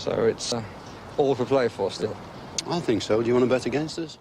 So it's all to play for still. I think so. Do you want to bet against us?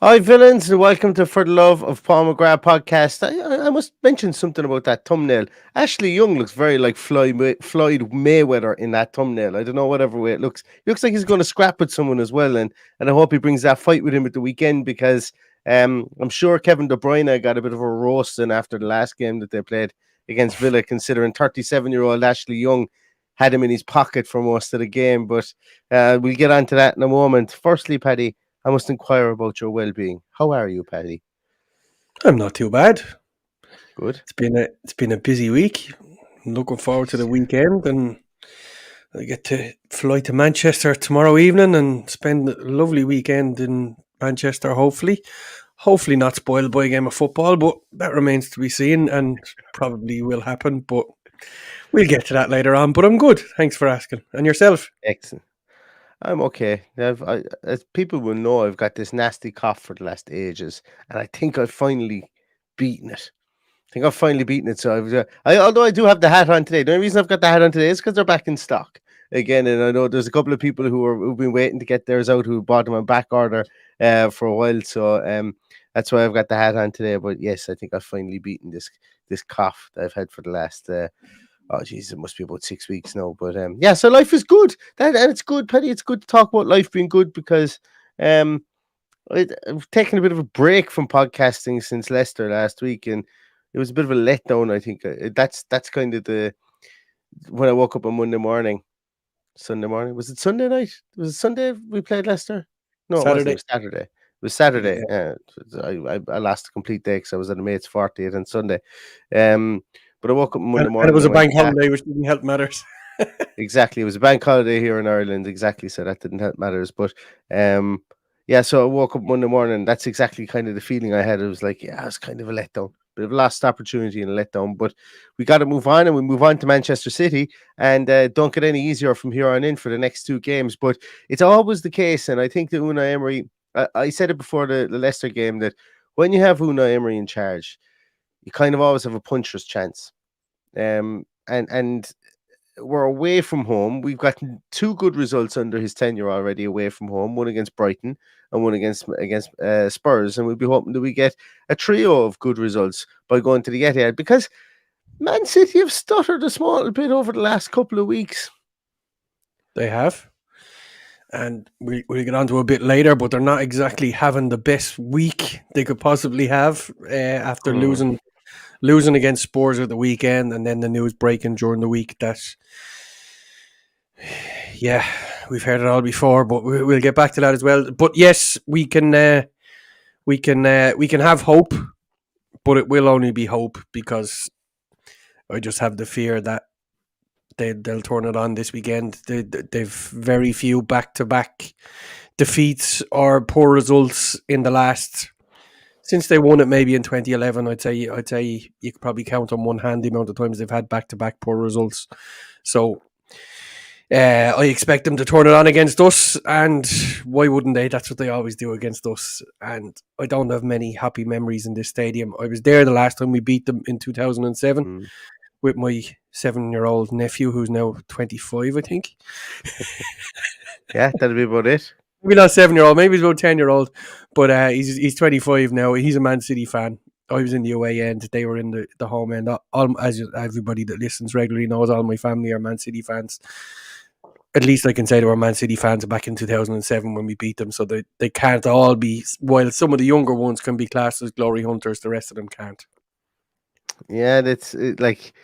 Hi, villains, and welcome to For the Love of Paul McGrath podcast. I must mention something about that thumbnail. Ashley Young looks very like Floyd Mayweather in that thumbnail. I don't know, whatever way it looks. He looks like he's going to scrap with someone as well, and I hope he brings that fight with him at the weekend because I'm sure Kevin De Bruyne got a bit of a roasting after the last game that they played against Villa, considering 37-year-old Ashley Young had him in his pocket for most of the game. But we'll get on to that in a moment. Firstly, Paddy, I must inquire about your well-being. How are you, Paddy? I'm not too bad. Good. It's been a busy week. I'm looking forward to the weekend, and I get to fly to Manchester tomorrow evening and spend a lovely weekend in Manchester. Hopefully not spoiled by a game of football, but that remains to be seen, and probably will happen. But we'll get to that later on. But I'm good. Thanks for asking. And yourself? Excellent. I'm okay. As people will know, I've got this nasty cough for the last ages, and I think I've finally beaten it. So although I do have the hat on today, the only reason I've got the hat on today is because they're back in stock again. And I know there's a couple of people who've been waiting to get theirs out, who bought them on back order for a while. So that's why I've got the hat on today. But yes, I think I've finally beaten this cough that I've had for the last. Oh, geez, it must be about 6 weeks now. But yeah, so life is good. And it's good, Paddy. It's good to talk about life being good because I've taken a bit of a break from podcasting since Leicester last week, and it was a bit of a letdown. I think that's kind of when I woke up on Sunday morning. Was it Sunday night? Was it Sunday we played Leicester? No, Saturday. It wasn't. It was Saturday. It was Saturday. Yeah. I lost a complete day because I was at a mate's 40th on Sunday. But I woke up Monday morning. And it was a bank holiday, which didn't help matters. Exactly. It was a bank holiday here in Ireland. Exactly. So that didn't help matters. But yeah, so I woke up Monday morning. That's exactly kind of the feeling I had. It was like, yeah, it was kind of a letdown. Bit of a lost opportunity and a letdown. But we got to move on, and we move on to Manchester City. And don't get any easier from here on in for the next two games. But it's always the case. And I think that Unai Emery, I said it before the Leicester game, that when you have Unai Emery in charge, you kind of always have a puncher's chance. And we're away from home. We've gotten two good results under his tenure already away from home, one against Brighton and one against Spurs. And we'll be hoping that we get a trio of good results by going to the Etihad, because Man City have stuttered a small bit over the last couple of weeks. They have. And we'll get on to a bit later, but they're not exactly having the best week they could possibly have after losing against Spurs at the weekend, and then the news breaking during the week that, yeah, we've heard it all before, but we'll get back to that as well. But yes, we can have hope, but it will only be hope, because I just have the fear that they'll turn it on this weekend. They've very few back-to-back defeats or poor results in the last. Since they won it maybe in 2011, I'd say you could probably count on one hand the amount of times they've had back-to-back poor results. So I expect them to turn it on against us, and why wouldn't they? That's what they always do against us. And I don't have many happy memories in this stadium. I was there the last time we beat them in 2007 with my 7-year-old nephew, who's now 25, I think. Yeah, that'll be about it. Maybe not 7-year-old, maybe he's about 10-year-old, but he's 25 now. He's a Man City fan. I was in the away end. They were in the home end. As everybody that listens regularly knows, all my family are Man City fans. At least I can say they were Man City fans back in 2007 when we beat them. So they can't all be, while some of the younger ones can be classed as glory hunters, the rest of them can't. Yeah, that's like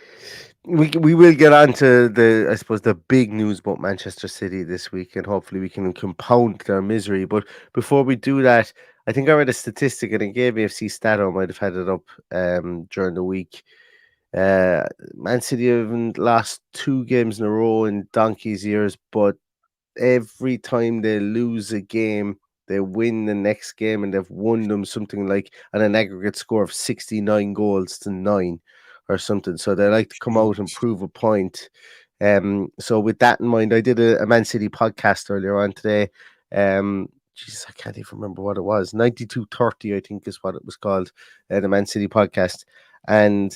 we will get on to the big news about Manchester City this week, and hopefully we can compound their misery. But before we do that, I think I read a statistic, and I gave AFC Stato, might have had it up during the week. Man City haven't lost 2 games in a row in donkey's years, but every time they lose a game, they win the next game, and they've won them something like on an aggregate score of 69 goals to 9 or something. So they like to come out and prove a point. So with that in mind, I did a Man City podcast earlier on today. Jesus, I can't even remember what it was. 9230, I think, is what it was called, the Man City podcast. And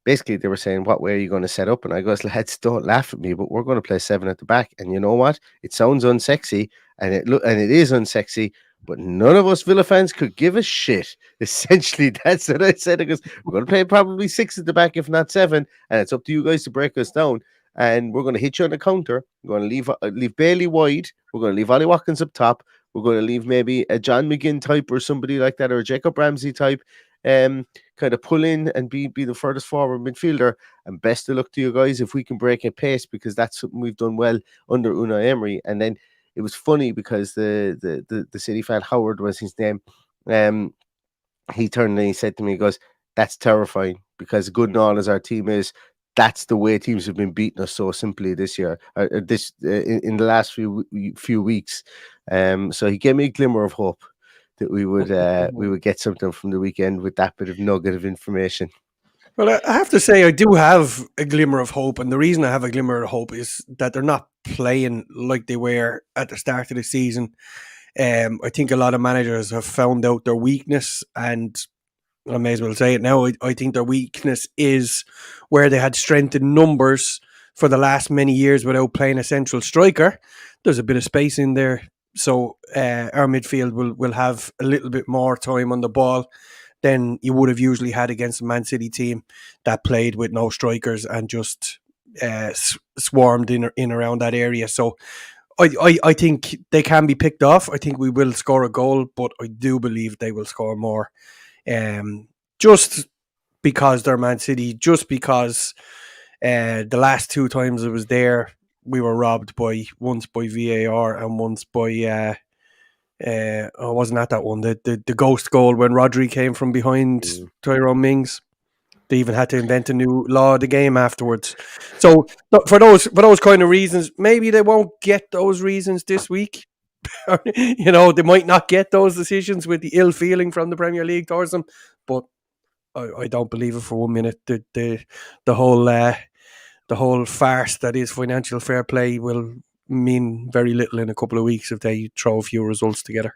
basically, they were saying, what way are you going to set up? And I goes, lads, don't laugh at me, but we're going to play 7 at the back. And you know what? It sounds unsexy, and it is unsexy, but none of us Villa fans could give a shit. Essentially, that's what I said. Because we're going to play probably 6 at the back, if not 7, and it's up to you guys to break us down. And we're going to hit you on the counter. We're going to leave Bailey wide. We're going to leave Ollie Watkins up top. We're going to leave maybe a John McGinn type or somebody like that, or a Jacob Ramsey type. Kind of pull in and be the furthest forward midfielder. And best of luck to you guys if we can break a pace, because that's something we've done well under Unai Emery. And then it was funny because the City fan, Howard was his name, he turned and he said to me, he goes, that's terrifying, because good and all as our team is, that's the way teams have been beating us so simply this year, in the last few weeks. So he gave me a glimmer of hope that we would get something from the weekend with that bit of nugget of information. Well, I have to say I do have a glimmer of hope, and the reason I have a glimmer of hope is that they're not playing like they were at the start of the season. I think a lot of managers have found out their weakness, and I may as well say it now. I think their weakness is where they had strength in numbers for the last many years without playing a central striker. There's a bit of space in there, so our midfield will have a little bit more time on the ball than you would have usually had against a Man City team that played with no strikers and just swarmed in around that area. So I think they can be picked off. I think we will score a goal, but I do believe they will score more. Just because they're Man City, just because the last 2 times I was there, we were robbed once by VAR and once by I wasn't at that one. The ghost goal when Rodri came from behind Tyrone Mings. They even had to invent a new law of the game afterwards. So for those kind of reasons, maybe they won't get those reasons this week. They might not get those decisions with the ill feeling from the Premier League towards them. But I don't believe it for 1 minute. The whole farce that is financial fair play will mean very little in a couple of weeks if they throw a few results together.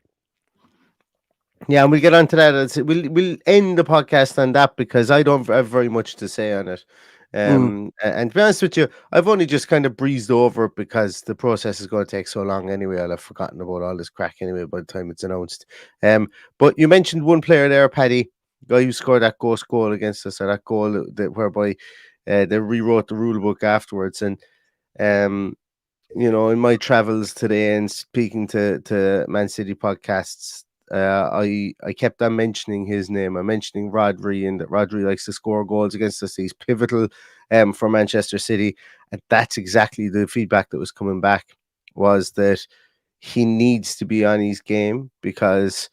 Yeah, and we'll get on to that. We'll end the podcast on that because I don't have very much to say on it. And to be honest with you, I've only just kind of breezed over it because the process is going to take so long anyway. I'll have forgotten about all this crack anyway by the time it's announced. But you mentioned one player there, Paddy, guy who scored that ghost goal against us, or that goal whereby they rewrote the rule book afterwards. And in my travels today and speaking to Man City podcasts, I kept on mentioning his name. I'm mentioning Rodri, and that Rodri likes to score goals against us. He's pivotal for Manchester City, and that's exactly the feedback that was coming back, was that he needs to be on his game because,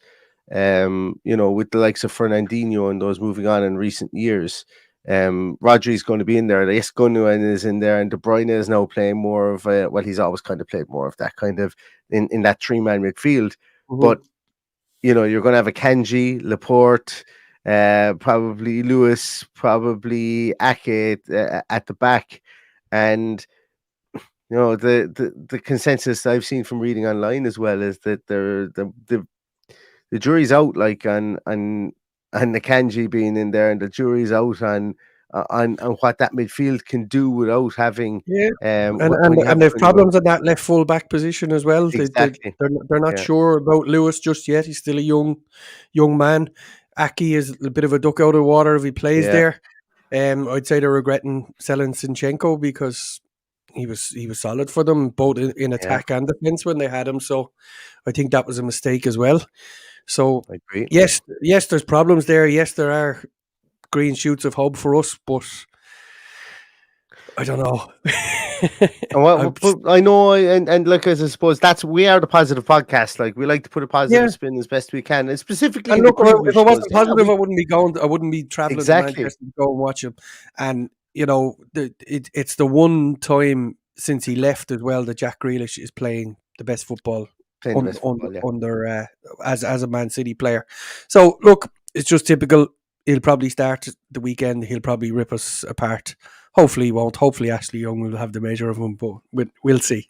with the likes of Fernandinho and those moving on in recent years, Rodri is going to be in there. Yes, Gundogan is in there, and De Bruyne is now playing more of he's always kind of played more of that kind of in that 3-man midfield, but. You're going to have a Kanji, Laporte, probably Lewis, probably Ake at the back. And, the consensus I've seen from reading online as well is that the jury's out, like on the Kanji being in there, and the jury's out on what that midfield can do without having and they've problems at that left full back position as well. Exactly. They're not sure about Lewis just yet. He's still a young man. Aki is a bit of a duck out of the water if he plays there. I'd say they're regretting selling Zinchenko because he was solid for them both in attack and defense when they had him. So I think that was a mistake as well. So I agree. Yes, there's problems there. Yes, there are green shoots of hope for us, but I don't know. I know, and like, as I suppose we are the positive podcast. Like, we like to put a positive spin as best we can, and specifically. And look, if I wasn't positive, I wouldn't be going. I wouldn't be traveling to Manchester to go and watch him. And it's the one time since he left as well that Jack Grealish is playing the best football playing the best football, yeah. under as a Man City player. So look, it's just typical. He'll probably start the weekend. He'll probably rip us apart. Hopefully he won't. Hopefully Ashley Young will have the measure of him, but we'll see.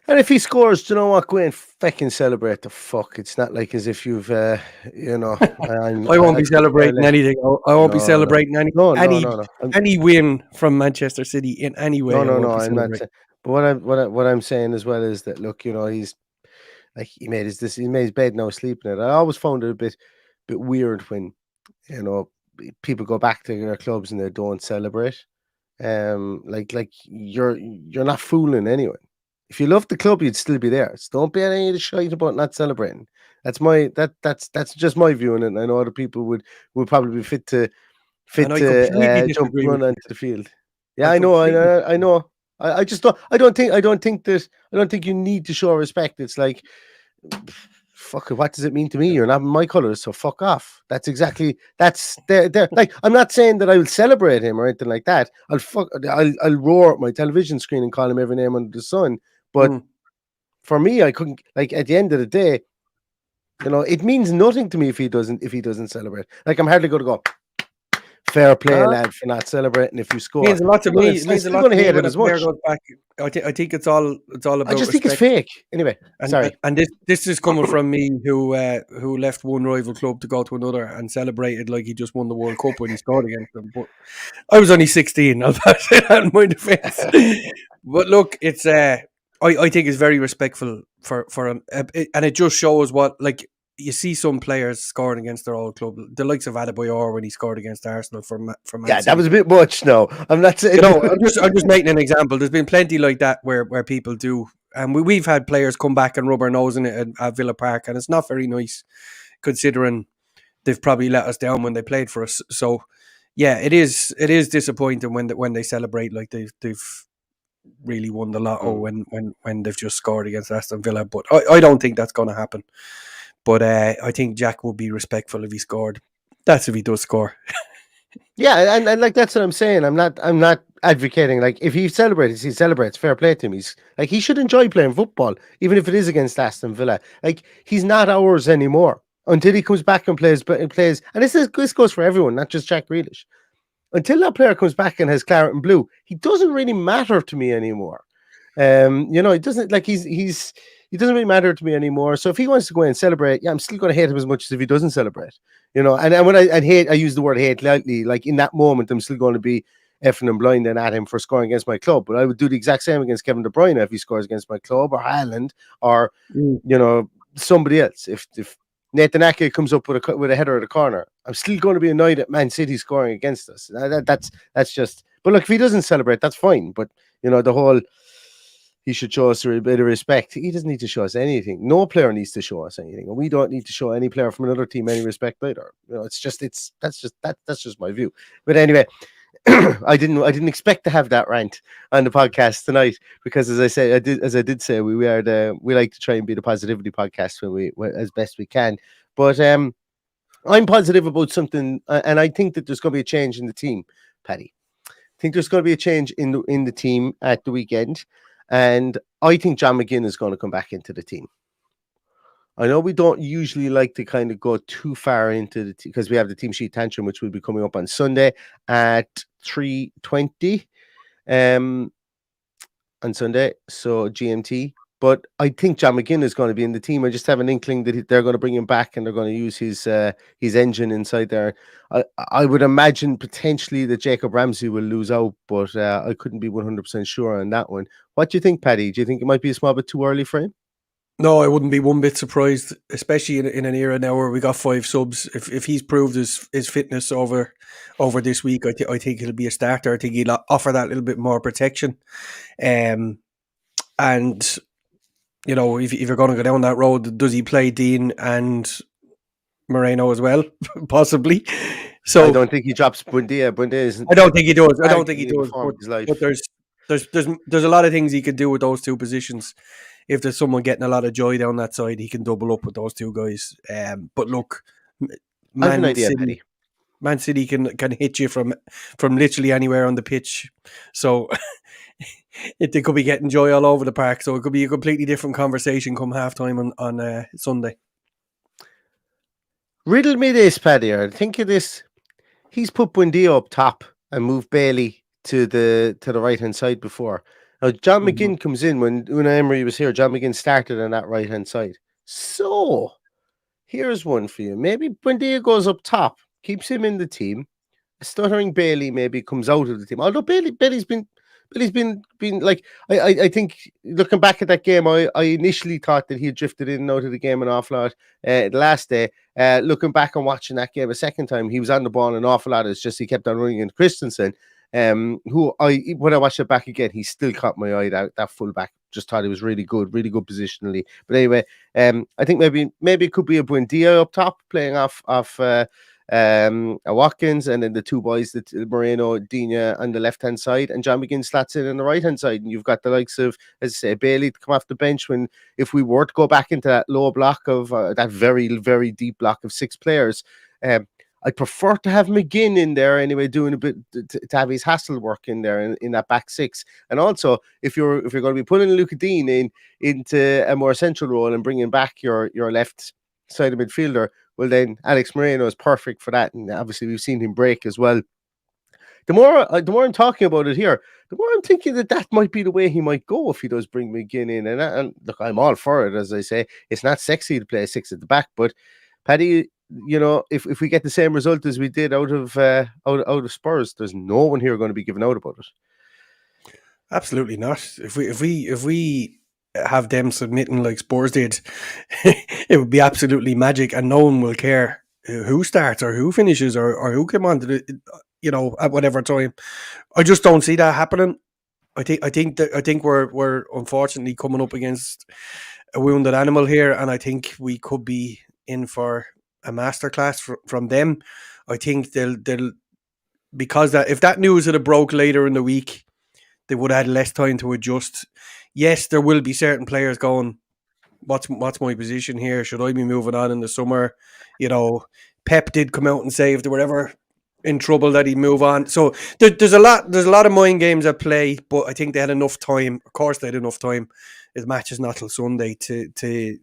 And if he scores, do you know what? Go and fucking celebrate the fuck. It's not like as if you've, I won't be celebrating anything. I won't be celebrating any win from Manchester City in any way. No. I'm not. But what I'm saying as well is that, look, you know, he's like he made his bed now, sleeping in it. I always found it a bit weird when, you know, people go back to their clubs and they don't celebrate. Like you're not fooling anyone. If you love the club, you'd still be there. So don't be any of the shite about not celebrating. That's just my view on it. And I know other people would probably be fit to jump run onto the field. Yeah, I know. I don't think you need to show respect. It's like, fuck it, what does it mean to me? You're not in my colours, so fuck off. That's like, I'm not saying that I will celebrate him or anything like that. I'll roar at my television screen and call him every name under the sun. But for me, I couldn't, like, at the end of the day, you know, it means nothing to me if he doesn't celebrate. Like, I'm hardly going to go, fair play, lad, for not celebrating if you score. It means a lot to me. It means a lot to me when a player goes back. I think it's all about. I just think it's fake. Anyway, sorry. And this is coming from me, who left one rival club to go to another and celebrated like he just won the World Cup when he scored against them. But I was only 16. I'll say that in my defence. But look, it's I think it's very respectful for him, and it just shows what, like, you see some players scoring against their old club, the likes of Adebayor when he scored against Arsenal for Man City. That was a bit much. No, I'm not saying. You know, I'm just making an example. There's been plenty like that where people do, and we've had players come back and rub our nose in it at Villa Park, and it's not very nice, considering they've probably let us down when they played for us. So, yeah, it is disappointing when they celebrate like they've really won the lotto when they've just scored against Aston Villa. But I don't think that's going to happen. But I think Jack would be respectful if he scored. That's if he does score. Yeah, and like, that's what I'm saying. I'm not advocating, like, if he celebrates, he celebrates. Fair play to him. He's like, he should enjoy playing football, even if it is against Aston Villa. Like, he's not ours anymore until he comes back and plays. And this goes for everyone, not just Jack Grealish. Until that player comes back and has claret and blue, he doesn't really matter to me anymore. You know, it doesn't, like, he doesn't really matter to me anymore. So if he wants to go in and celebrate, yeah, I'm still going to hate him as much as if he doesn't celebrate. You know, and when I use the word hate lightly. Like, in that moment, I'm still going to be effing and blinding at him for scoring against my club. But I would do the exact same against Kevin De Bruyne if he scores against my club, or Haaland, or you know, somebody else. If Nathan Ake comes up with a header at a corner, I'm still going to be annoyed at Man City scoring against us. That's just. But look, if he doesn't celebrate, that's fine. But you know, the whole, he should show us a bit of respect. He doesn't need to show us anything. No player needs to show us anything, and we don't need to show any player from another team any respect either. You know, that's just my view. But anyway, I didn't expect to have that rant on the podcast tonight, because, as I did say, we like to try and be the positivity podcast when as best we can. But I'm positive about something, and I think that there's going to be a change in the team, Paddy. I think there's going to be a change in the team at the weekend. And I think John McGinn is going to come back into the team. I know we don't usually like to kind of go too far into the team, because we have the team sheet tantrum, which will be coming up on Sunday at 3:20 on Sunday, so GMT. But I think John McGinn is going to be in the team. I just have an inkling that they're going to bring him back, and they're going to use his engine inside there. I would imagine potentially that Jacob Ramsey will lose out, but I couldn't be 100% sure on that one. What do you think, Paddy? Do you think it might be a small bit too early for him? No, I wouldn't be one bit surprised, especially in an era now where we got 5 subs. If he's proved his fitness over this week, I think he'll be a starter. I think he'll offer that little bit more protection. And you know, if you're going to go down that road, does he play Dean and Moreno as well? Possibly. So I don't think he drops Buendia. I don't think he does. But there's a lot of things he can do with those two positions. If there's someone getting a lot of joy down that side, he can double up with those two guys. But look, Man City can hit you from literally anywhere on the pitch. So they could be getting joy all over the park. So it could be a completely different conversation come halftime on Sunday. Riddle me this, Paddy. Or think of this. He's put Buendia up top and moved Bailey to the right hand side before. Now John McGinn comes in when Unai Emery was here. John McGinn started on that right hand side. So here's one for you. Maybe Buendia goes up top, keeps him in the team. Stuttering Bailey maybe comes out of the team. Although Bailey's been like I think looking back at that game, I initially thought that he had drifted in and out of the game an awful lot the last day. Looking back and watching that game a second time, he was on the ball an awful lot. It's just he kept on running into Christensen, who when I watched it back again, he still caught my eye. That fullback, just thought he was really good positionally. But anyway, I think maybe it could be a Buendia up top playing off a Watkins, and then the two boys, Moreno, Dina on the left hand side, and John McGinn slats in on the right hand side, and you've got the likes of, as I say, Bailey to come off the bench if we were to go back into that low block of that very, very deep block of 6 players. I'd prefer to have McGinn in there anyway, doing a bit to have his hassle work in there in that back 6. And also, if you're going to be putting Luca Dean into a more central role and bringing back your left side of midfielder, well then Alex Moreno is perfect for that. And obviously we've seen him break as well. The more I'm talking about it here, the more I'm thinking that might be the way he might go if he does bring McGinn in. And look, I'm all for it. As I say, it's not sexy to play a 6 at the back, but Paddy, if we get the same result as we did out of Spurs, there's no one here going to be giving out about it. Absolutely not. If we have them submitting like Spurs did, it would be absolutely magic, and no one will care who starts or who finishes or who came on to the, at whatever time. I just don't see that happening. I think we're unfortunately coming up against a wounded animal here, and I think we could be in for a masterclass from them. I think they'll because if that news had broke later in the week, they would have had less time to adjust. Yes, there will be certain players going, what's my position here? Should I be moving on in the summer? Pep did come out and say if they were ever in trouble that he'd move on. So there's a lot of mind games at play, but I think they had enough time. Of course, they had enough time. The match is not till Sunday to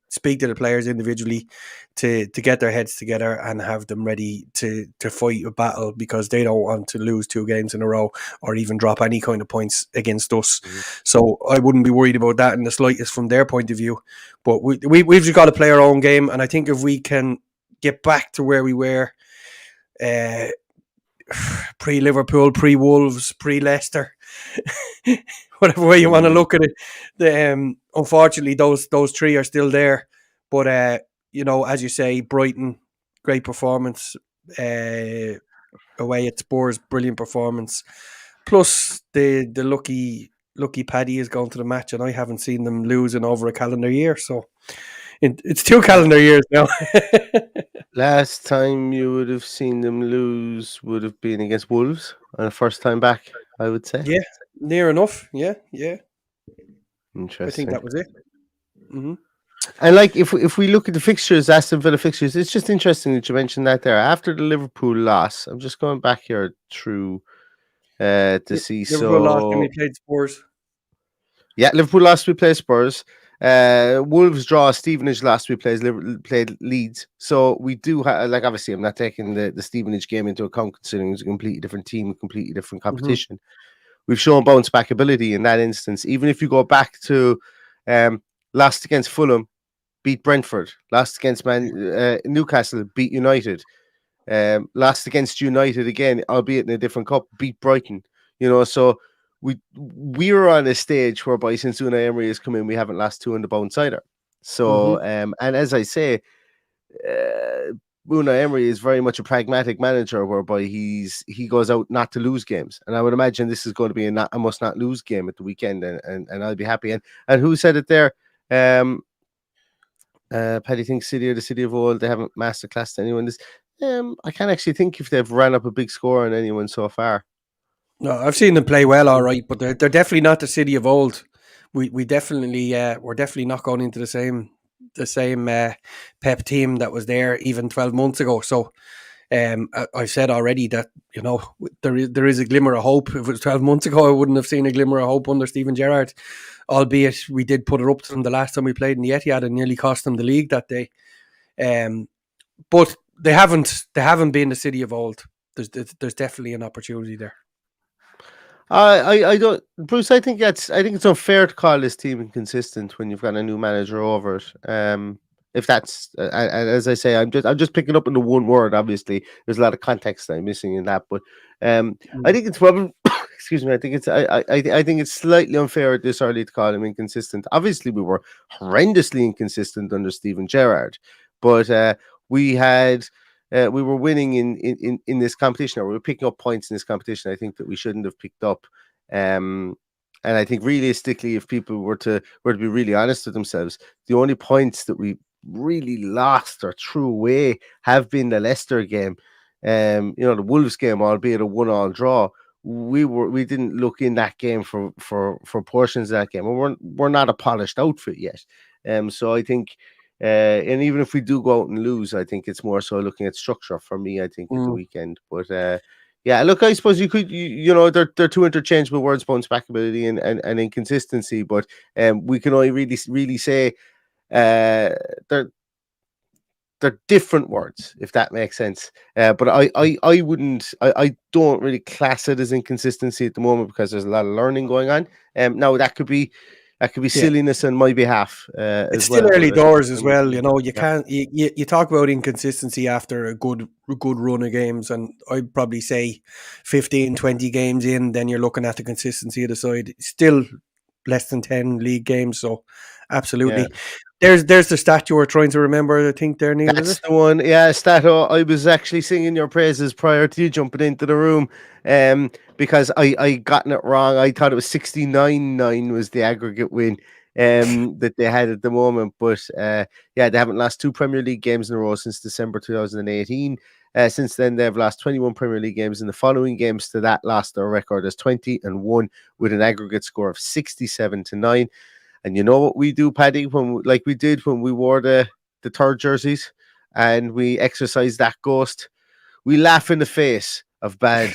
speak to the players individually, to get their heads together and have them ready to fight a battle, because they don't want to lose 2 games in a row or even drop any kind of points against us. So I wouldn't be worried about that in the slightest from their point of view. But we've just got to play our own game, and I think if we can get back to where we were pre-Liverpool, pre-Wolves, pre-Leicester, whatever way you want to look at it, unfortunately those 3 are still there. But as you say, Brighton, great performance, away at Spurs, brilliant performance. Plus the lucky Paddy is going to the match, and I haven't seen them lose in over a calendar year. So it's 2 calendar years now. Last time you would have seen them lose would have been against Wolves on the first time back, I would say. Yeah, near enough. Yeah. Interesting. I think that was it. Mm-hmm. And like if we look at the fixtures, Aston Villa fixtures, it's just interesting that you mentioned that there. After the Liverpool loss, I'm just going back here through to see. Liverpool lost and we played Spurs. Yeah, Liverpool lost, we played Spurs. Wolves draw, Stevenage lost, we played Leeds. So we do have, like, obviously I'm not taking the Stevenage game into account, considering it's a completely different team, a completely different competition. We've shown bounce back ability in that instance. Even if you go back to lost against Fulham, beat Brentford, lost against Newcastle, beat United, lost against United again, albeit in a different cup, beat Brighton. So we're on a stage whereby since Unai Emery has come in, we haven't lost 2 on the bounce either. So and as I say, Unai Emery is very much a pragmatic manager, whereby he goes out not to lose games, and I would imagine this is going to be a must not lose game at the weekend, and I'll be happy. And who said it there? Paddy thinks City are the City of old. They haven't masterclassed anyone. I can't actually think if they've ran up a big score on anyone so far. No, I've seen them play well, all right, but they're definitely not the City of old. We're definitely not going into the same Pep team that was there even 12 months ago. So I've said already that, there is a glimmer of hope. If it was 12 months ago, I wouldn't have seen a glimmer of hope under Steven Gerrard, albeit we did put it up to them the last time we played in the Etihad and nearly cost them the league that day. But they haven't been the City of old. There's definitely an opportunity there. I don't, Bruce. I think it's unfair to call this team inconsistent when you've got a new manager over it. If that's, as I say, I'm just picking up on the one word. Obviously, there's a lot of context I'm missing in that, but I think it's probably. Excuse me. I think it's slightly unfair this early to call him inconsistent. Obviously, we were horrendously inconsistent under Steven Gerrard, but we had. We were winning in this competition, or we were picking up points in this competition. I think that we shouldn't have picked up. And I think realistically, if people were to be really honest with themselves, the only points that we really lost or threw away have been the Leicester game. The Wolves game, albeit a 1-1 draw. We didn't look in that game for portions of that game. We're not a polished outfit yet. So I think. And even if we do go out and lose, I think it's more so looking at structure for me, I think, at the weekend. But look, I suppose you could, they're two interchangeable words, bounce back ability and inconsistency. But we can only really say they're different words, if that makes sense. But I wouldn't, I don't really class it as inconsistency at the moment because there's a lot of learning going on. Now that could be silliness on my behalf. It's still early doors as well. You can't. You talk about inconsistency after a good run of games, and I'd probably say 15, 20 games in, then you're looking at the consistency of the side. Still less than 10 league games, so absolutely. Yeah. There's the stat you were trying to remember, I think, there, Neil. That's the one. Yeah, Stato. I was actually singing your praises prior to you jumping into the room, because I gotten it wrong. I thought it was 69-9 was the aggregate win that they had at the moment. But they haven't lost 2 Premier League games in a row since December 2018. Since then, they've lost 21 Premier League games. In the following games to that, lost their record as 20-1 with an aggregate score of 67-9. And you know what we do, Paddy, like we did when we wore the third jerseys and we exercised that ghost. We laugh in the face of bad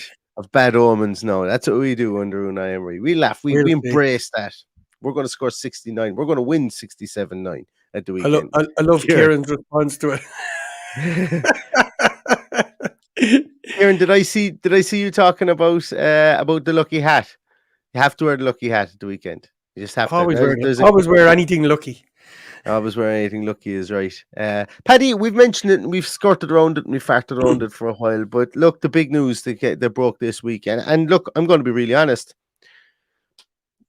omens. No, that's what we do under Unai Emery. We laugh. We embrace that. We're going to score 69. We're going to win 67-9 at the weekend. I love Kieran's response to it. Kieran, did I see you talking about the lucky hat? You have to wear the lucky hat at the weekend. You just have always wear anything lucky. Always wear anything lucky is right. Paddy, we've mentioned it and we've skirted around it and we've farted around it for a while. But look, the big news that broke this weekend. And look, I'm going to be really honest.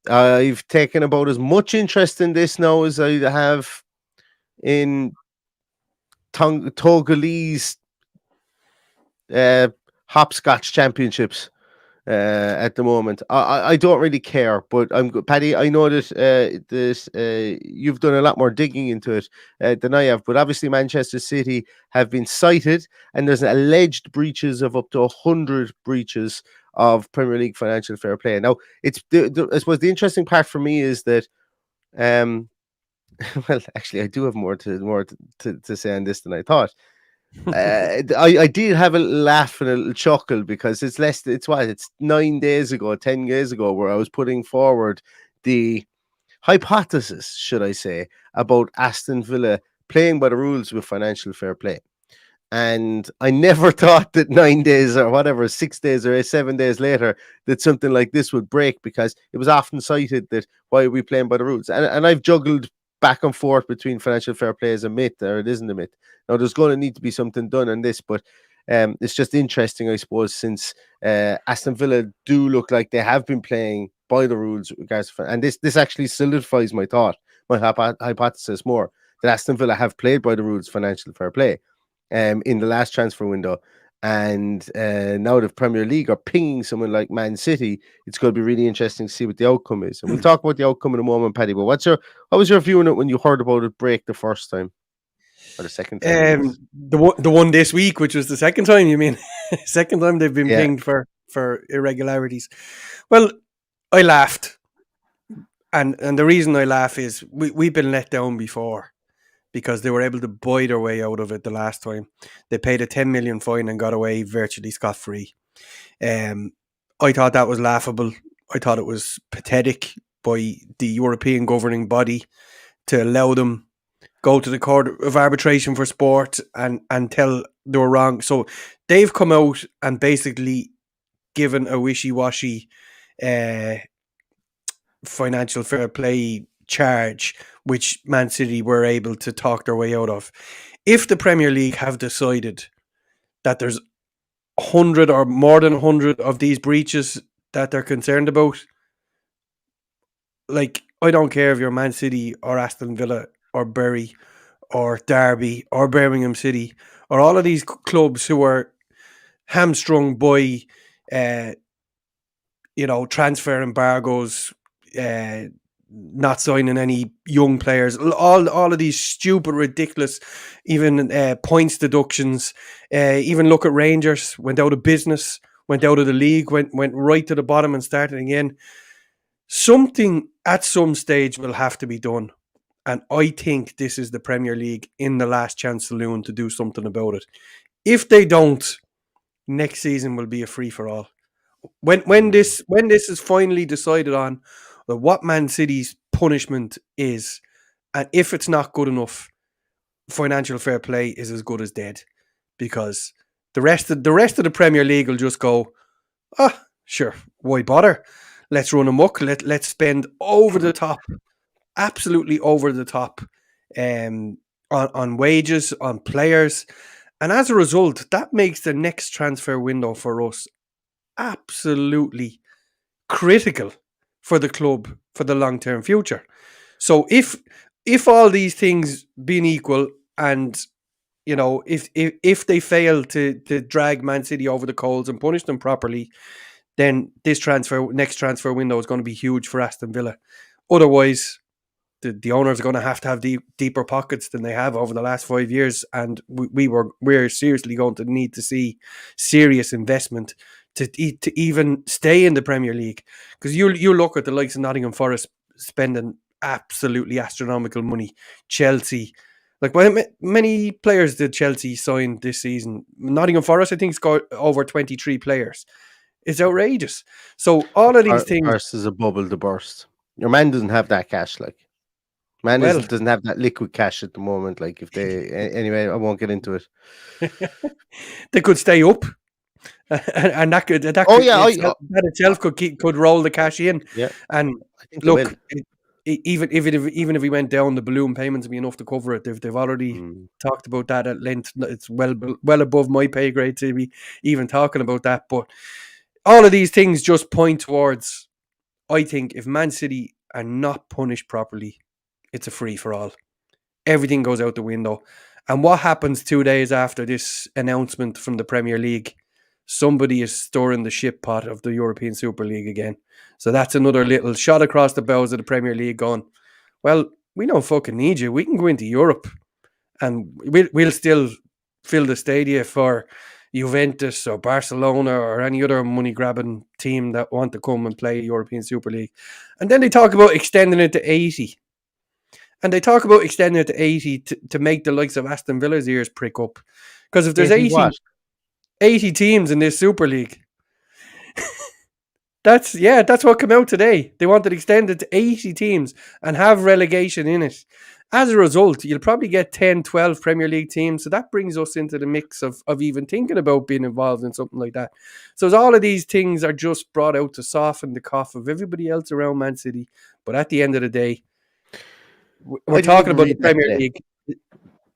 I've taken about as much interest in this now as I have in Togolese hopscotch championships. At the moment, I don't really care, but Paddy. I know that you've done a lot more digging into it than I have. But obviously, Manchester City have been cited, and there's alleged breaches of up to 100 breaches of Premier League financial fair play. Now, I suppose the interesting part for me is that, well, actually, I do have more to say on this than I thought. I did have a laugh and a little chuckle because it's 9 days ago, 10 days ago, where I was putting forward the hypothesis, should I say, about Aston Villa playing by the rules with financial fair play. And I never thought that 9 days or whatever, 6 days or 7 days later, that something like this would break, because it was often cited that why are we playing by the rules? And I've juggled back and forth between financial fair play as a myth or it isn't a myth. Now, there's going to need to be something done on this, but it's just interesting, I suppose, since Aston Villa do look like they have been playing by the rules, and this actually solidifies my hypothesis more, that Aston Villa have played by the rules financial fair play in the last transfer window. And now the Premier League are pinging someone like Man City. It's going to be really interesting to see what the outcome is. And we'll talk about the outcome in a moment, Paddy. But what was your view on it when you heard about it break the first time or the second time? The one this week, which was the second time. You mean second time they've been pinged for irregularities? Well, I laughed, and the reason I laugh is we've been let down before. because they were able to buy their way out of it the last time. They paid a 10 million fine and got away virtually scot-free. I thought that was laughable. I thought it was pathetic by the European governing body to allow them go to the Court of Arbitration for Sport and tell they were wrong. So they've come out and basically given a wishy-washy financial fair play charge, which Man City were able to talk their way out of. If the Premier League have decided that there's 100 or more than 100 of these breaches that they're concerned about, like, I don't care if you're Man City or Aston Villa or Bury or Derby or Birmingham City or all of these clubs who are hamstrung by transfer embargoes, not signing any young players, all of these stupid, ridiculous, even points deductions. Even look at Rangers, went out of business, went out of the league, went right to the bottom and started again. Something at some stage will have to be done. And I think this is the Premier League in the last chance saloon to do something about it. If they don't, next season will be a free-for-all. When this is finally decided on, what Man City's punishment is, and if it's not good enough, financial fair play is as good as dead, because the rest of the Premier League will just go, sure, why bother? Let's run amok. Let's spend over the top, absolutely over the top, on wages, on players, and as a result, that makes the next transfer window for us absolutely critical for the club for the long-term future. So if all these things being equal, and if they fail to drag Man City over the coals and punish them properly, then this next transfer window is going to be huge for Aston Villa. Otherwise, the owners are going to have deeper pockets than they have over the last 5 years, and we're seriously going to need to see serious investment to even stay in the Premier League. Because you look at the likes of Nottingham Forest spending absolutely astronomical money, Chelsea. Like, many players did Chelsea sign this season? Nottingham Forest, I think, scored over 23 players. It's outrageous. So all of these things... First is a bubble to burst. Your man doesn't have that cash, like. Man doesn't have that liquid cash at the moment. Like, if they... Anyway, I won't get into it. They could stay up. And that itself could roll the cash in. Yeah. And look, even if we went down, the balloon payments would be enough to cover it. They've already talked about that at length. It's well above my pay grade to be even talking about that. But all of these things just point towards, I think, if Man City are not punished properly, it's a free for all. Everything goes out the window. And what happens 2 days after this announcement from the Premier League? Somebody is stirring the shit pot of the European Super League again. So that's another little shot across the bows of the Premier League going, well, we don't fucking need you. We can go into Europe and we'll still fill the stadia for Juventus or Barcelona or any other money-grabbing team that want to come and play European Super League. And then they talk about extending it to 80. And they talk about extending it to 80 to make the likes of Aston Villa's ears prick up. Because if there's 80 teams in this Super League, that's what came out today. They wanted to extend it to 80 teams and have relegation in it. As a result, you'll probably get 10, 12 Premier League teams. So that brings us into the mix of even thinking about being involved in something like that. So all of these things are just brought out to soften the cough of everybody else around Man City. But at the end of the day, we're talking about the Premier League.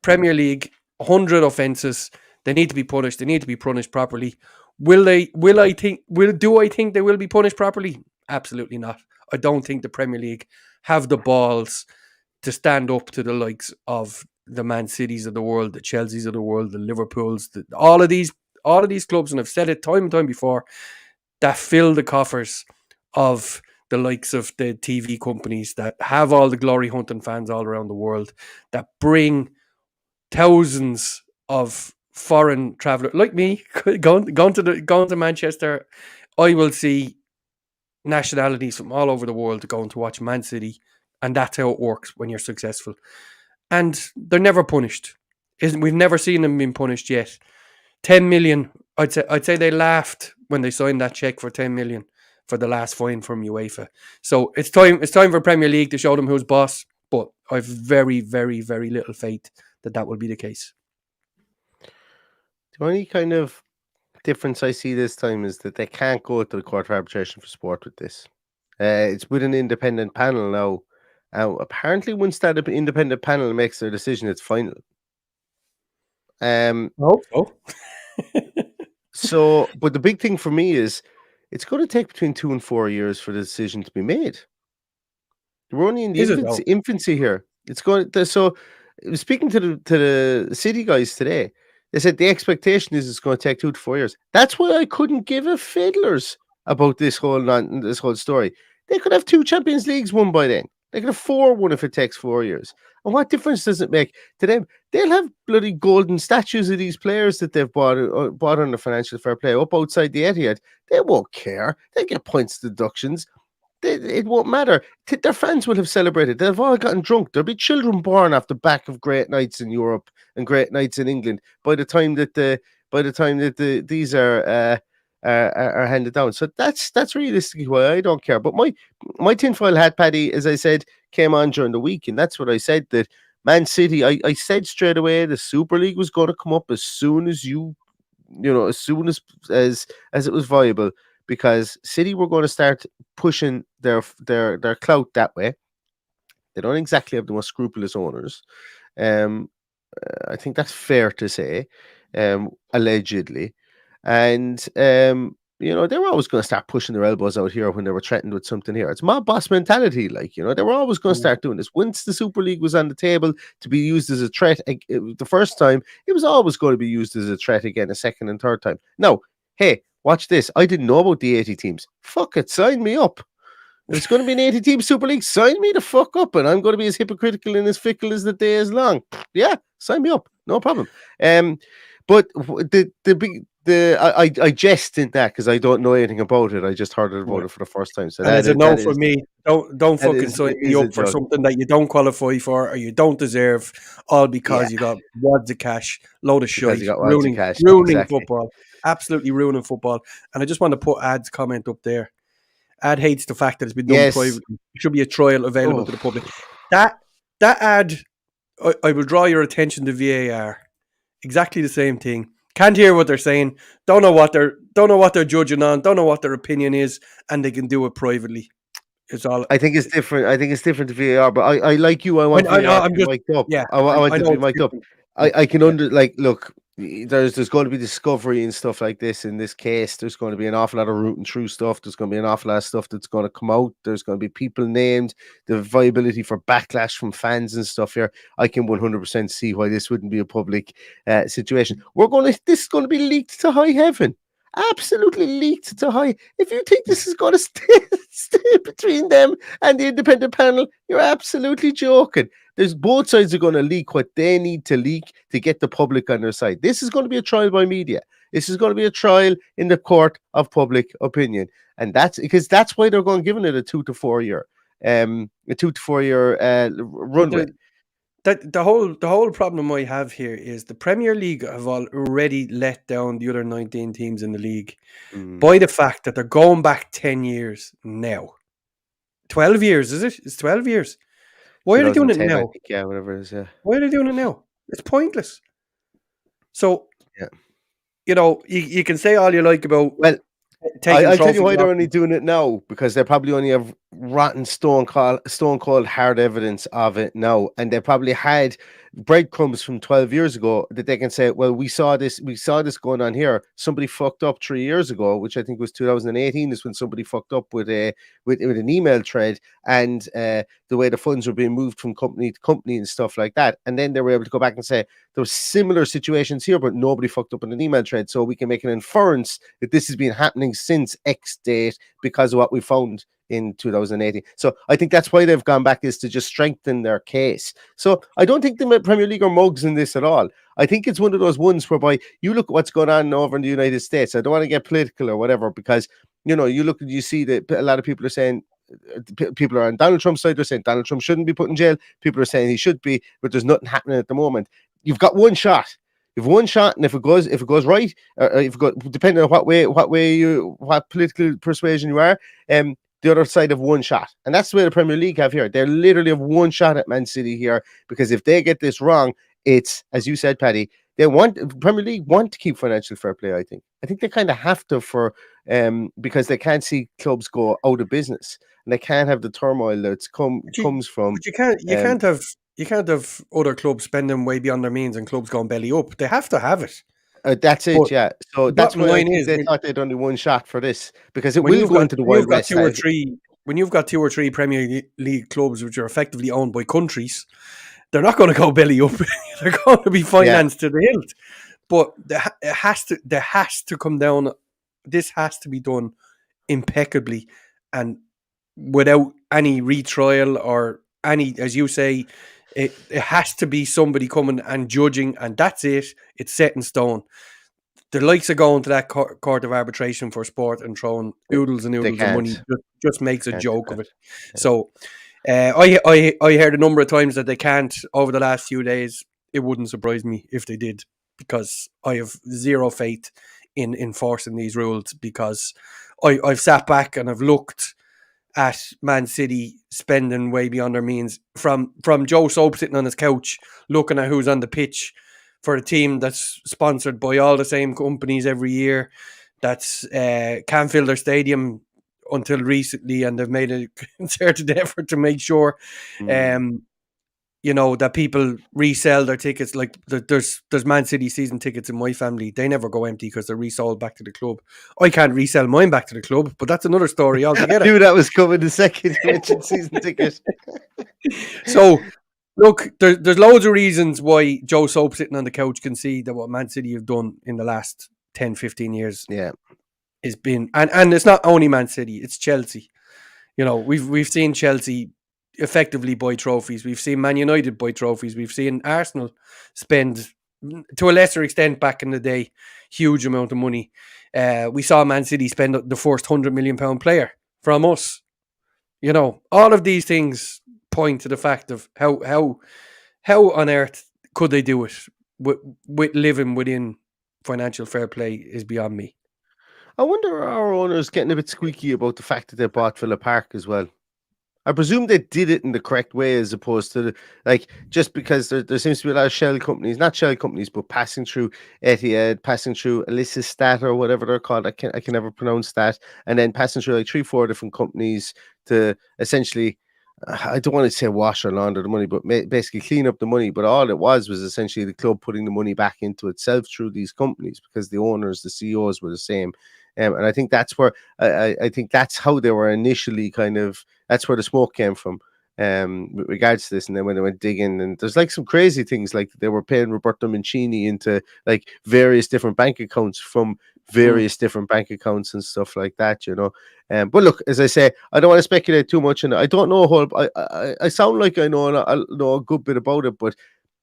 Premier League, 100 offences. They need to be punished. They need to be punished properly. Do I think they will be punished properly? Absolutely not. I don't think the Premier League have the balls to stand up to the likes of the Man Cities of the world, the Chelseas of the world, the Liverpools, all of these clubs, and I've said it time and time before, that fill the coffers of the likes of the TV companies that have all the glory hunting fans all around the world, that bring thousands of foreign travelers like me going to Manchester. I will see nationalities from all over the world going to watch Man City, and that's how it works when you're successful. and they're never punished. We've never seen them being punished yet. 10 million. I'd say they laughed when they signed that check for 10 million for the last fine from UEFA. So it's time for Premier League to show them who's boss. But I've very, very, very little faith that will be the case. The only kind of difference I see this time is that they can't go to the Court of Arbitration for Sport with this. It's with an independent panel now. Apparently, once that independent panel makes their decision, it's final. So, but the big thing for me is it's going to take between 2 and 4 years for the decision to be made. We're only in the infancy here. It's going to, so speaking to the City guys today, they said the expectation is it's going to take 2 to 4 years. That's why I couldn't give a fiddlers about this whole story. They could have 2 Champions Leagues won by then. They could have 4 won if it takes 4 years. And what difference does it make to them? They'll have bloody golden statues of these players that they've bought under financial fair play up outside the Etihad. They won't care. They get points deductions. It won't matter. Their fans will have celebrated. They've all gotten drunk. There'll be children born off the back of great nights in Europe and great nights in England by the time that these are handed down. So that's realistically why I don't care. But my tinfoil hat, Paddy, as I said, came on during the week, and that's what I said, that Man City, I said straight away the Super League was going to come up as soon as as soon as it was viable, because City were going to start pushing their clout that way. They don't exactly have the most scrupulous owners. I think that's fair to say, allegedly. And, they were always going to start pushing their elbows out here when they were threatened with something here. It's mob boss mentality. They were always going to start doing this. Once the Super League was on the table to be used as a threat the first time, it was always going to be used as a threat again a second and third time. Now, hey, watch this. I didn't know about the 80 teams. Fuck it. Sign me up. If it's going to be an 80-team Super League, sign me the fuck up, and I'm going to be as hypocritical and as fickle as the day is long. Yeah, sign me up. No problem. But I jest in that because I don't know anything about it. I just heard about it for the first time. So that's a no for me. Don't fucking sign me up for something that you don't qualify for or you don't deserve, all because you got wads of cash, load of shit, ruining football, absolutely ruining football. And I just want to put Ad's comment up there. Ad hates the fact that it's been done privately. It should be a trial available to the public. That ad, I will draw your attention to VAR. Exactly the same thing. Can't hear what they're saying. Don't know what they're judging on. Don't know what their opinion is, and they can do it privately. It's all. I think it's different. I think it's different to VAR, but I like you. I want VAR to be mic'd up. Yeah, I want it to be mic'd up. I can look. There's going to be discovery and stuff like this in this case. There's going to be an awful lot of rooting through stuff. There's going to be an awful lot of stuff that's going to come out. There's going to be people named. The viability for backlash from fans and stuff here. I can 100% see why this wouldn't be a public situation. This is going to be leaked to high heaven. Absolutely leaked to high. If you think this is going to stay between them and the independent panel, you're absolutely joking. There's both sides are going to leak what they need to leak to get the public on their side. This is going to be a trial by media. This is going to be a trial in the court of public opinion, and that's why they're going giving it a 2 to 4 year, runway. The whole problem I have here is the Premier League have already let down the other 19 teams in the league by the fact that they're going back 10 years now. 12 years, is it? It's 12 years. Why are they doing it now? Yeah, whatever it is, yeah. Why are they doing it now? It's pointless. So, you can say all you like about... Well, I'll tell you why they're only doing it now, because they probably only have rotten stone cold hard evidence of it now, and they probably had breadcrumbs from 12 years ago that they can say, well, we saw this going on here. Somebody fucked up 3 years ago, which I think was 2018 is when somebody fucked up with an email thread and the way the funds were being moved from company to company and stuff like that. And then they were able to go back and say there were similar situations here, but nobody fucked up in an email thread. So we can make an inference that this has been happening since X date because of what we found in 2018. So I think that's why they've gone back, is to just strengthen their case. So I don't think the Premier League are mugs in this at all. I think it's one of those ones whereby you look at what's going on over in the United States. I don't want to get political or whatever, because you see that a lot of people are saying people are on Donald Trump's side. They're saying Donald Trump shouldn't be put in jail. People are saying he should be, but there's nothing happening at the moment. You've got one shot. You've one shot, and if it goes right, if it goes, depending on what political persuasion you are, the other side of one shot. And that's the way the Premier League have here. They literally have one shot at Man City here, because if they get this wrong, it's, as you said, Paddy, Premier League want to keep financial fair play. I think they kind of have to, because they can't see clubs go out of business, and they can't have the turmoil that comes from. But you can't have other clubs spending way beyond their means and clubs going belly up. They have to have it. That's it, But yeah. So that's why I think they thought they'd only one shot for this, because it will go into the Wild West. When you've got 2 or 3 Premier League clubs which are effectively owned by countries, they're not going to go belly up. They're going to be financed to the hilt. But there has to come down. This has to be done impeccably and without any retrial or any, as you say, it has to be somebody coming and judging, and that's it. It's set in stone. The likes of going to that court of arbitration for sport and throwing oodles and oodles of money just makes a joke of it. Yeah. So I heard a number of times that they can't over the last few days. It wouldn't surprise me if they did, because I have zero faith in enforcing these rules, because I've sat back and I've looked at Man City spending way beyond their means, from Joe Soap sitting on his couch looking at who's on the pitch for a team that's sponsored by all the same companies every year, that's can't fill their stadium until recently, and they've made a concerted effort to make sure that people resell their tickets. Like there's Man City season tickets in my family. They never go empty because they're resold back to the club. I can't resell mine back to the club, but that's another story altogether. I knew that was coming the second you mentioned season ticket. So, look, there's loads of reasons why Joe Soap sitting on the couch can see that what Man City have done in the last 10, 15 years has been, and it's not only Man City, it's Chelsea. We've seen Chelsea effectively buy trophies. We've seen Man United buy trophies. We've seen Arsenal spend, to a lesser extent back in the day, huge amount of money. We saw Man City spend the first £100 million player from us. All of these things point to the fact of how on earth could they do it with living within financial fair play is beyond me. I wonder, are our owners getting a bit squeaky about the fact that they bought Villa Park as well? I presume they did it in the correct way, as opposed to just because there seems to be a lot of shell companies, not shell companies, but passing through Etihad, passing through Elisistat or whatever they're called. I can never pronounce that, and then passing through like 3-4 different companies to essentially, I don't want to say wash or launder the money, but basically clean up the money. But all it was essentially the club putting the money back into itself through these companies, because the owners, the CEOs were the same. And I think that's where I think that's how they were initially that's where the smoke came from with regards to this. And then when they went digging, and there's some crazy things, like they were paying Roberto Mancini into various different bank accounts from various different bank accounts and stuff like that, But look, as I say, I don't want to speculate too much, and I don't know I sound like I know a good bit about it, but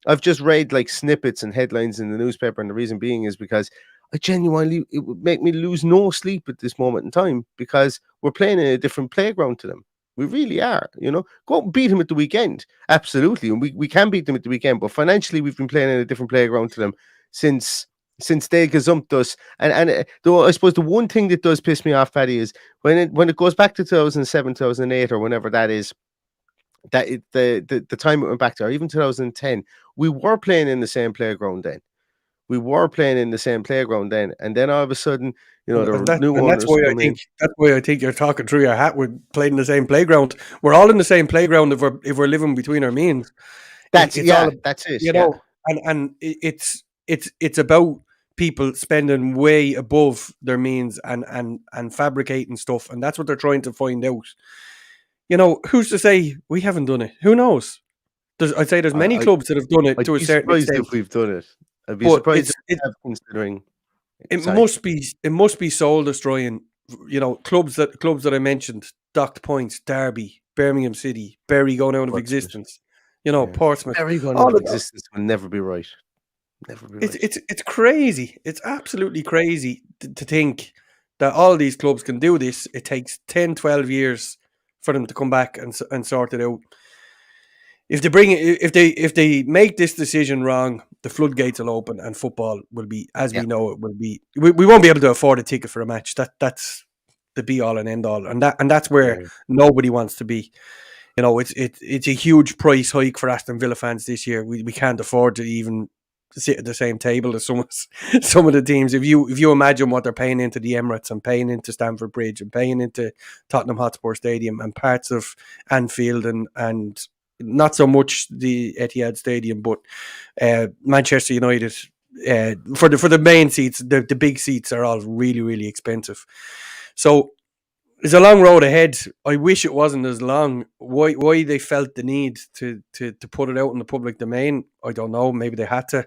I've just read snippets and headlines in the newspaper, and the reason being is because it would make me lose no sleep at this moment in time, because we're playing in a different playground to them. We really are, Go out and beat them at the weekend. Absolutely. And we can beat them at the weekend, but financially we've been playing in a different playground to them since they gazumped us. And though I suppose the one thing that does piss me off, Paddy, is when it goes back to 2007, 2008, or whenever that is, that the time it went back to, or even 2010, we were playing in the same playground then. And then all of a sudden, new owners come in. That's why I think you're talking through your hat. We're playing in the same playground. We're all in the same playground if we're living between our means. That's it. And it's about people spending way above their means and fabricating stuff, and that's what they're trying to find out. Who's to say we haven't done it? Who knows? I'd say there's many clubs that have done it to a certain extent. If we've done it. I'd be surprised considering it must be soul destroying. Clubs that I mentioned, docked points, Derby, Birmingham City, Bury going out of existence. Portsmouth. Bury going out of existence will never be right. Never be right. It's crazy. It's absolutely crazy to think that all these clubs can do this. It takes 10, 12 years for them to come back and sort it out. If they make this decision wrong, the floodgates will open and football will be, as we know, it will be. We won't be able to afford a ticket for a match. That's the be all and end all, and that's where nobody wants to be. You know, it's a huge price hike for Aston Villa fans this year. We can't afford to even sit at the same table as some of the teams. If you imagine what they're paying into the Emirates and paying into Stamford Bridge and paying into Tottenham Hotspur Stadium and parts of Anfield and not so much the Etihad Stadium, but Manchester United, for the main seats, the big seats are all really, really expensive. So it's a long road ahead. I wish it wasn't as long. Why they felt the need to put it out in the public domain, I don't know. Maybe they had to.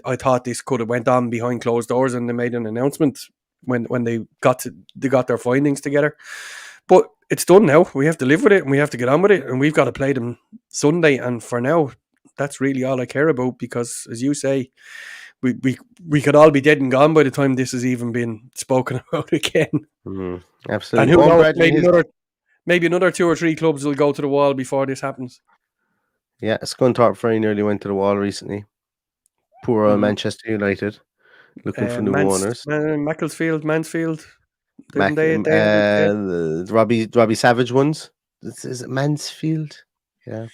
I thought this could have went on behind closed doors and they made an announcement when they got their findings together. But it's done now. We have to live with it and we have to get on with it, and we've got to play them Sunday. And for now, that's really all I care about, because, as you say, we could all be dead and gone by the time this has even been spoken about again. Absolutely. And who knows, maybe another 2 or 3 clubs will go to the wall before this happens. Yeah, Scunthorpe very nearly went to the wall recently. Poor old Manchester United looking for new owners. Mansfield. Robbie Savage ones. Is it Mansfield? Yeah.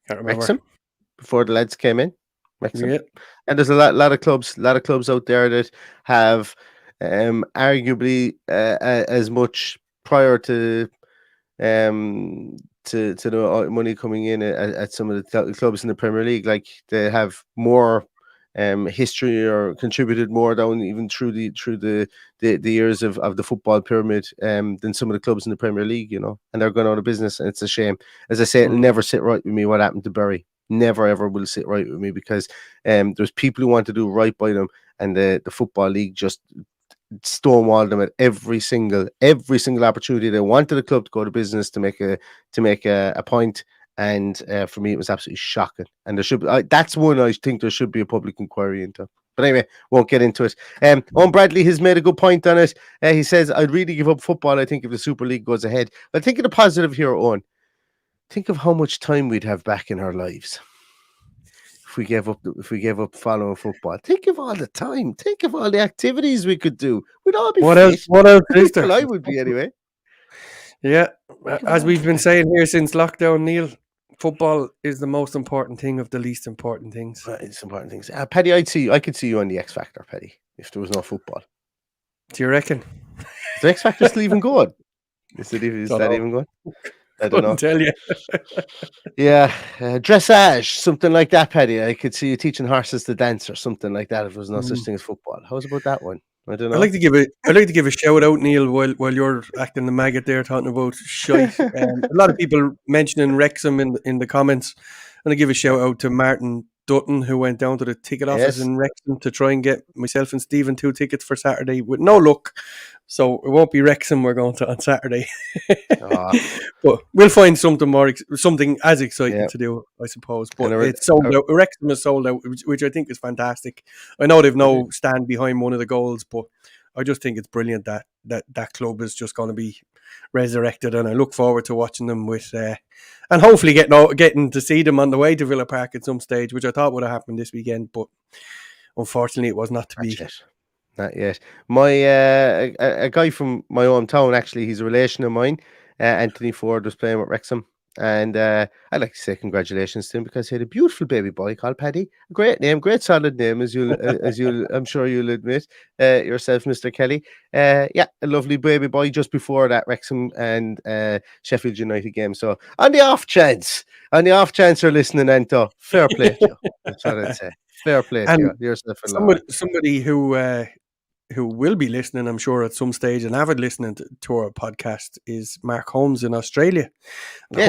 Can't remember. Wrexham, before the lads came in. Wrexham. Yeah. And there's a lot of clubs out there that have arguably as much prior to the money coming in at some of the clubs in the Premier League. Like, they have more history or contributed more down even through the years of the football pyramid than some of the clubs in the Premier League, you know, and they're going out of business, and it's a shame. As I say, it'll never sit right with me what happened to Bury. Never ever will sit right with me, because there's people who want to do right by them, and the Football League just stonewalled them at every single opportunity. They wanted the club to go to business to make a point. And for me, it was absolutely shocking. And there should be, that's one I think there should be a public inquiry into. But anyway, won't get into it. Owen Bradley has made a good point on it. He says, I'd really give up football, I think, if the Super League goes ahead. But think of the positive here, Owen. Think of how much time we'd have back in our lives if we gave up following football. Think of all the time. Think of all the activities we could do. We'd all be What fit. else? What else is there? Well, I would be anyway. Yeah, as we've been saying here since lockdown, Neil, football is the most important thing of the least important things. It's important things. Paddy, I could see you on the X Factor, Paddy, if there was no football. Do you reckon? Is the X Factor still even going? Is that even going? I don't know. Tell you. Yeah, dressage, something like that, Paddy. I could see you teaching horses to dance or something like that if there was no such thing as football. How's about that one? I don't know. I'd like to give a shout out, Neil, while you're acting the maggot there, talking about shite. A lot of people mentioning Wrexham in the comments. I'm going to give a shout out to Martin Dutton, who went down to the ticket office in Wrexham to try and get myself and Stephen 2 tickets for Saturday with no luck. So it won't be Wrexham we're going to on Saturday. But we'll find something as exciting to do, I suppose. But it's sold out. Wrexham is sold out, which I think is fantastic. I know they've no stand behind one of the goals, but I just think it's brilliant that club is just going to be resurrected, and I look forward to watching them and hopefully getting to see them on the way to Villa Park at some stage, which I thought would have happened this weekend, but unfortunately it was not to be. Not yet. My a guy from my hometown, actually, he's a relation of mine. Anthony Ford was playing with Wrexham, and I'd like to say congratulations to him, because he had a beautiful baby boy called Paddy. A great name, great solid name, as you'll I'm sure you'll admit yourself, Mr. Kelly. A lovely baby boy just before that Wrexham and Sheffield United game. So on the off chance you're listening, Anto, fair play to you. That's what I'd say. Fair play to you. Yourself somebody who will be listening, I'm sure, at some stage, and avid listening to our podcast, is Mark Holmes in Australia. I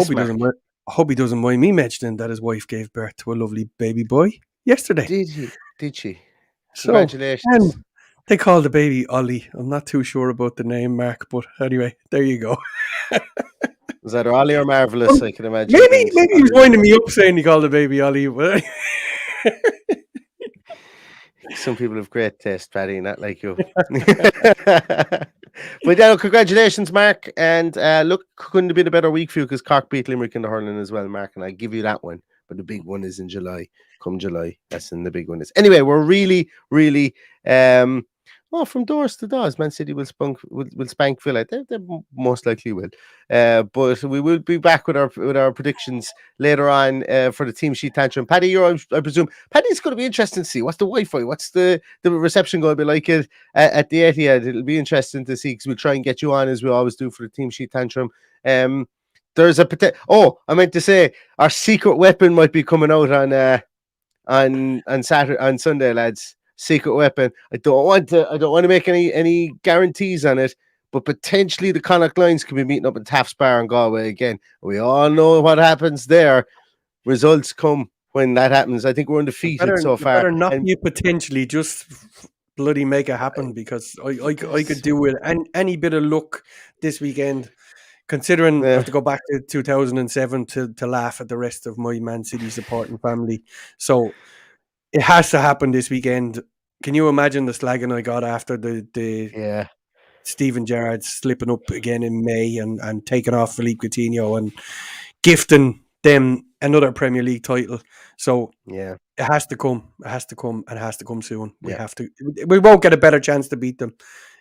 hope he doesn't mind me mentioning that his wife gave birth to a lovely baby boy yesterday. Did she? So, congratulations. And they call the baby Ollie. I'm not too sure about the name, Mark, but anyway, there you go. Was that Ollie or Marvellous? I can imagine. Maybe he was winding me up saying he called the baby Ollie. But some people have great taste, Paddy, not like you. But yeah, congratulations, Mark. And look, couldn't have been a better week for you because Cork beat Limerick in the hurling as well, Mark. And I give you that one. But the big one is in July. Come July, that's when the big one is. Anyway, we're really, really from doors to doors. Man City will spank Villa. They most likely will. But we will be back with our predictions later on for the team sheet tantrum. Paddy, I presume. Paddy, it's going to be interesting to see what's the Wi-Fi, what's the reception going to be like at the Etihad. It'll be interesting to see because we'll try and get you on as we always do for the team sheet tantrum. There's a potential. Oh, I meant to say our secret weapon might be coming out on Saturday, on Sunday, lads. Secret weapon. I don't want to make any guarantees on it, but potentially the Connacht Lions could be meeting up in Taft's Bar in Galway again. We all know what happens there. Results come when that happens. I think we're undefeated so far. Better not you potentially just bloody make it happen because I could do with any bit of luck this weekend. Considering I have to go back to 2007 to laugh at the rest of my Man City supporting family. So it has to happen this weekend. Can you imagine the slagging I got after the Steven Gerrard slipping up again in May and taking off Philippe Coutinho and gifting them another Premier League title? So it has to come. It has to come, and it has to come soon. We have to. We won't get a better chance to beat them.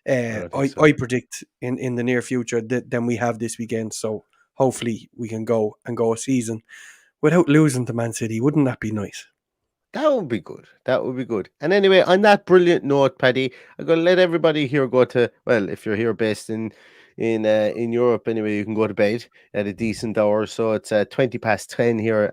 I predict in the near future than we have this weekend. So hopefully we can go a season without losing to Man City. Wouldn't that be nice? That would be good. That would be good. And anyway, on that brilliant note, Paddy, I'm going to let everybody here go to, well, if you're here based in Europe, anyway, you can go to bed at a decent hour. So it's 10:20 here.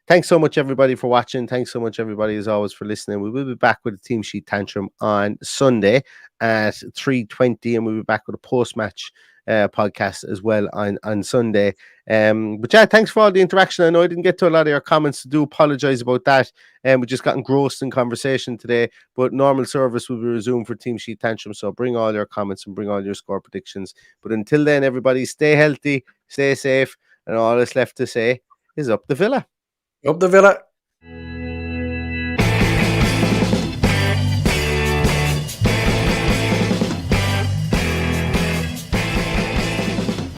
Thanks so much, everybody, for watching. Thanks so much, everybody, as always, for listening. We will be back with a team sheet tantrum on Sunday at 3:20, and we'll be back with a post-match podcast as well on Sunday. But yeah, thanks for all the interaction. I know I didn't get to a lot of your comments. I do apologize about that. We just got engrossed in conversation today, but normal service will be resumed for team sheet tantrum. So bring all your comments and bring all your score predictions. But until then, everybody, stay healthy, stay safe, and all that's left to say is up the Villa. Up the Villa.